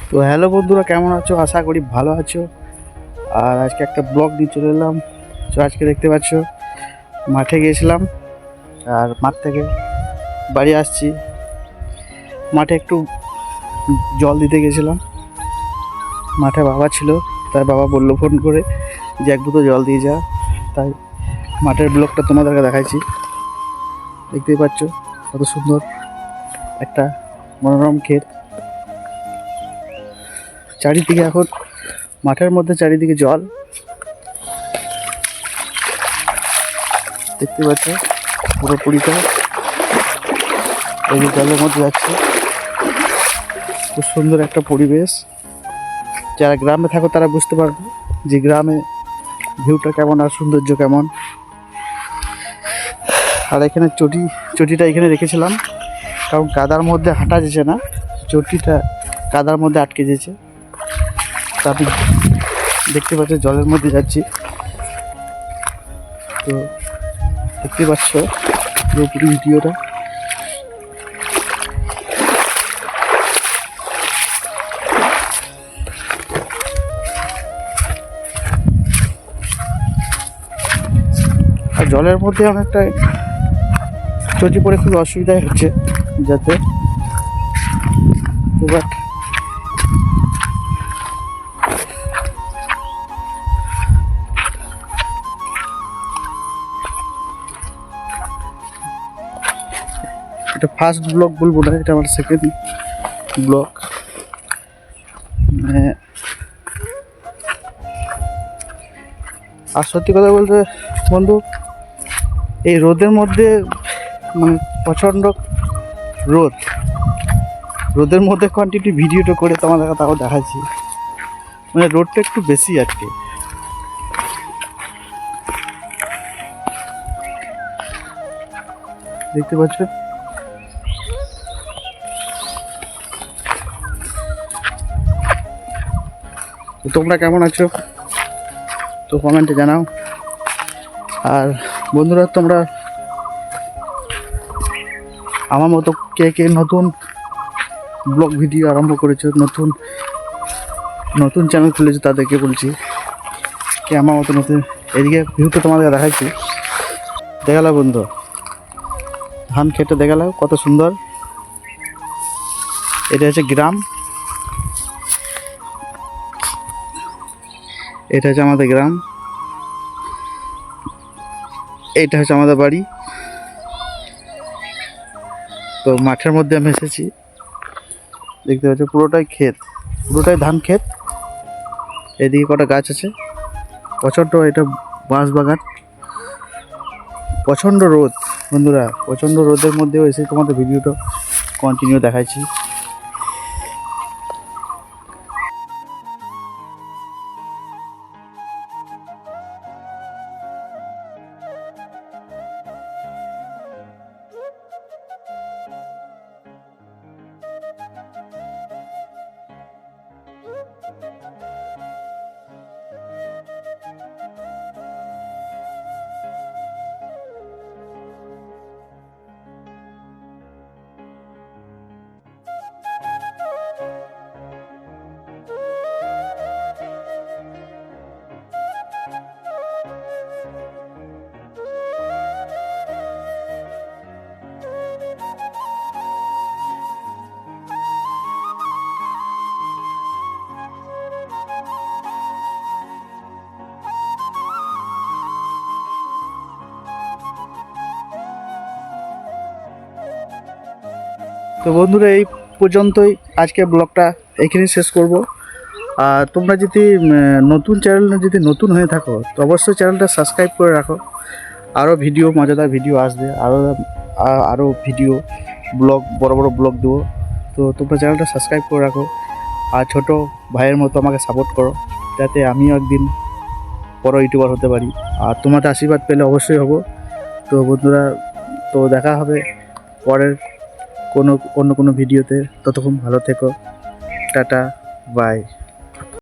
তো হ্যালো বন্ধুরা, কেমন আছো? আশা করি ভালো আছো। আর আজকে একটা ব্লগ নিয়ে চলে এলাম। তো আজকে দেখতে পাচ্ছ মাঠে গিয়েছিলাম, আর মাঠ থেকে বাড়ি আসছি। মাঠে একটু জল দিতে গেছিলাম। মাঠে বাবা ছিল, তাই বাবা বললো ফোন করে যে এক দুটো জল দিয়ে যা। তাই মাঠের ব্লগটা তোমাদেরকে দেখাইছি। দেখতেই পাচ্ছ কত সুন্দর একটা মনোরম ক্ষেত। চারিদিকে এখন মাঠের মধ্যে চারিদিকে জল দেখতে পাচ্ছ, পুরোপুরিটা এই যে জলের মধ্যে যাচ্ছে। খুব সুন্দর একটা পরিবেশ। যারা গ্রামে থাকো তারা বুঝতে পারবে যে গ্রামে ভিউটা কেমন আর সৌন্দর্য কেমন। আর এখানে চটিটা এখানে রেখেছিলাম, কারণ কাদার মধ্যে হাঁটা যেছে না, চটিটা কাদার মধ্যে আটকে যেছে। তা আমি দেখতে পাচ্ছি জলের মধ্যে যাচ্ছি। তো দেখতে পাচ্ছ পুরোপুরি ভিডিওটা। আর জলের মধ্যে অনেকটা চটি পরে খুব অসুবিধাই হচ্ছে যাতে। বাট এটা ফার্স্ট ব্লগ বলবো না, এটা আমার সেকেন্ড ব্লগ। আর সত্যি কথা বলতে বন্ধু, এই রোদের মধ্যে মানে প্রচণ্ড রোদের মধ্যে কন্টিনিউ ভিডিওটা করে তোমাদের তাও দেখাচ্ছি। মানে রোদটা একটু বেশি আজকে। দেখতে পাচ্ছ তোমরা কেমন আছো তো কমেন্টে জানাও। আর বন্ধুরা, তোমরা আমার মতো কে কে নতুন ব্লগ ভিডিও আরম্ভ করেছো, নতুন চ্যানেল খুলেছো, তাদেরকে বলছি কি আমার মতো নতুন। এদিকে ভিউটা তোমাদের দেখাচ্ছি। দেখালো বন্ধু, ধান খেতে দেখালো কত সুন্দর। এটা হচ্ছে গ্রাম, এটা হচ্ছে আমাদের গ্রাম, এইটা হচ্ছে আমাদের বাড়ি। তো মাঠের মধ্যে আমি এসেছি, দেখতে পাচ্ছি পুরোটাই ক্ষেত, পুরোটাই ধান ক্ষেত। এদিকে কটা গাছ আছে, প্রচণ্ড এটা বাঁশ বাগান। প্রচণ্ড রোদ বন্ধুরা, প্রচণ্ড রোদের মধ্যেও এসে তোমাদের ভিডিওটা কন্টিনিউ দেখাচ্ছি। তো বন্ধুরা, এই পর্যন্তই আজকে ব্লগটা এখানেই শেষ করব। আর তোমরা যদি নতুন চ্যানেলে যদি নতুন হয়ে থাকো তো অবশ্যই চ্যানেলটা সাবস্ক্রাইব করে রাখো। আরও ভিডিও, মজাদার ভিডিও আসবে, আরও ভিডিও ব্লগ, বড় বড় ব্লগ দেবো। তো তোমরা চ্যানেলটা সাবস্ক্রাইব করে রাখো, আর ছোট ভাইয়ের মতো আমাকে সাপোর্ট করো, যাতে আমিও একদিন বড় ইউটিউবার হতে পারি। আর তোমাদের আশীর্বাদ পেলে অবশ্যই হব। তো বন্ধুরা, তো দেখা হবে পরের অন্য কোনো ভিডিওতে। ততক্ষণ ভালো থেকো, টাটা, বাই।